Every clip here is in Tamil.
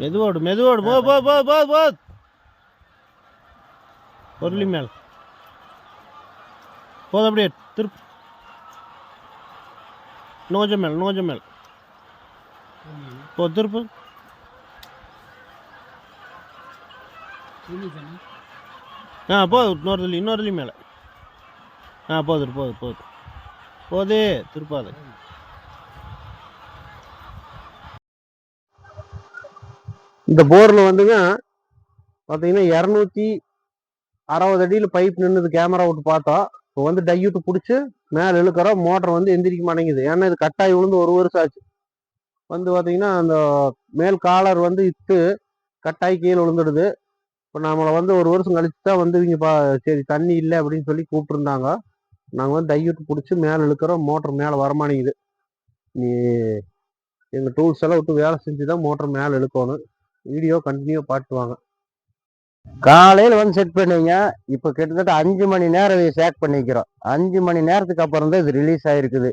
மெதுவோடு மெதுவோடு போ போ போ போ போ பொருளி மேல் போதும் அப்படியே திருப்பு நோஜ மேல் போ திருப்பு போதும் இன்னொரு மேலே போதே திருப்பாது. இந்த போரில் வந்துங்க பார்த்தீங்கன்னா 260 அடியில் பைப் நின்றுது. கேமரா விட்டு பார்த்தோம். இப்போ வந்து டையூட்டு பிடிச்சி மேலே இழுக்கிறோம். மோட்டர் வந்து எந்திரிக்க மாட்டேங்குது. ஏன்னா இது கட்டாயி விழுந்து 1 வருஷம் ஆச்சு. வந்து பார்த்தீங்கன்னா அந்த மேல் காலர் வந்து இட்டு கட்டாயி கீழே விழுந்துடுது. இப்போ நம்மளை வந்து 1 வருஷம் கழிச்சு தான் வந்து இவங்க சரி தண்ணி இல்லை அப்படின்னு சொல்லி கூப்பிட்டுருந்தாங்க. நாங்கள் வந்து டையூட்டு பிடிச்சி மேலே இழுக்கிறோம். மோட்டர் மேலே வரமாட்டேங்குது. நீ எங்கள் டூல்ஸ் எல்லாம் விட்டு வேலை செஞ்சு தான் மோட்டர் மேலே இழுக்கணும். வீடியோ கண்டினியூ பாட்டுவாங்க. காலையில் வந்து செட் பண்ணிங்க. இப்போ கிட்டத்தட்ட 5 மணி நேரம் சேக் பண்ணிக்கிறோம். 5 மணி நேரத்துக்கு அப்புறம் தான் இது ரிலீஸ் ஆகிருக்குது.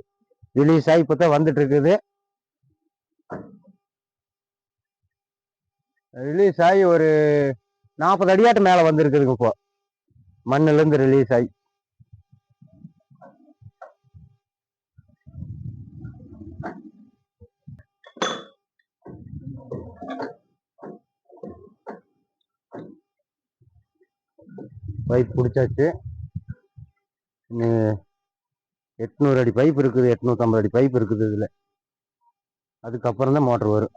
ரிலீஸ் ஆகி இப்போ தான் வந்துட்டு இருக்குது. ரிலீஸ் ஆகி ஒரு 40 அடியாட்டு மேலே வந்துருக்குதுங்க. இப்போ மண்ணிலேருந்து ரிலீஸ் ஆகி பைப் பிடிச்சாச்சு. 800 அடி பைப் இருக்குது, 850 அடி பைப் இருக்குது இதில். அதுக்கப்புறம் தான் மோட்டர் வரும்.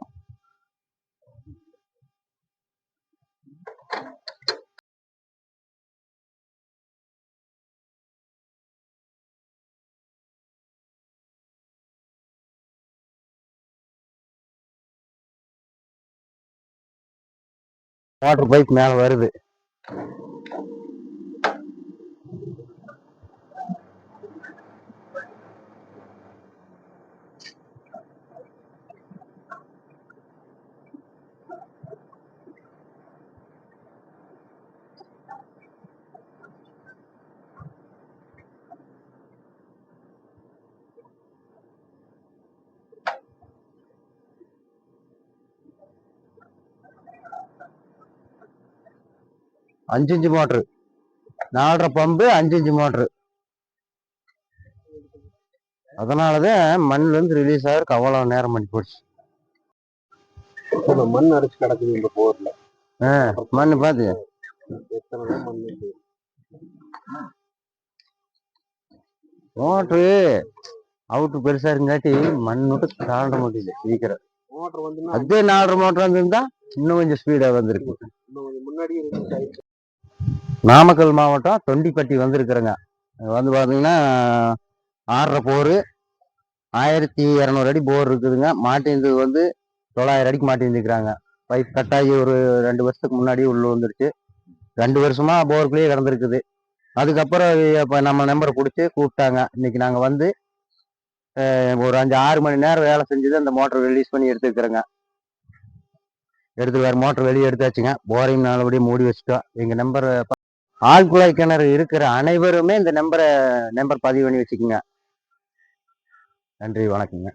மோட்டர் பைப் மேலே வருது. அஞ்சு inch motor, 4.5 pump, 5 inch motor. அதனாலதான் மண்ணுல இருந்து ரிலீஸ் ஆகிறதுக்கு அவ்வளவு நேரம் பண்ணி போச்சு. மண் அடிச்சு கிடக்குது இந்த போர்ல. மண்ணு பாத்து மோட்ரு அவுட்டு பெருசா இருங்காட்டி மண் விட்டு தாண்ட முடியல சீக்கிரம். அதே 4.5 மோட்டர் வந்திருந்தா இன்னும் கொஞ்சம் ஸ்பீடா வந்திருக்கு. முன்னாடி நாமக்கல் மாவட்டம் தொண்டிப்பட்டி வந்திருக்கிறேங்க. வந்து பாத்தீங்கன்னா 6.5 போரு, 1200 அடி போர் இருக்குதுங்க. மாட்டிருந்தது வந்து 900 அடிக்கு மாட்டிருந்துக்கிறாங்க. பைப் கட்டாகி ஒரு 2 வருஷத்துக்கு முன்னாடி உள்ள வந்துருச்சு. 2 வருஷமா போருக்குள்ளேயே கிடந்திருக்குது. அதுக்கப்புறம் இப்போ நம்ம நம்பரை பிடிச்சி கூப்பிட்டாங்க. இன்னைக்கு நாங்கள் வந்து ஒரு 5-6 மணி நேரம் வேலை செஞ்சது அந்த மோட்டர் ரிலீஸ் பண்ணி எடுத்துக்கிறேங்க. எடுத்து வேறு மோட்டர் வெளியே எடுத்தாச்சுங்க. போரிங் நல்லபடியாக மூடி வச்சுட்டோம். எங்கள் நம்பர் ஆழ்குழாய் கிணறு இருக்கிற அனைவருமே இந்த நம்பர் பதிவு பண்ணி வச்சுக்கோங்க. நன்றி, வணக்கங்க.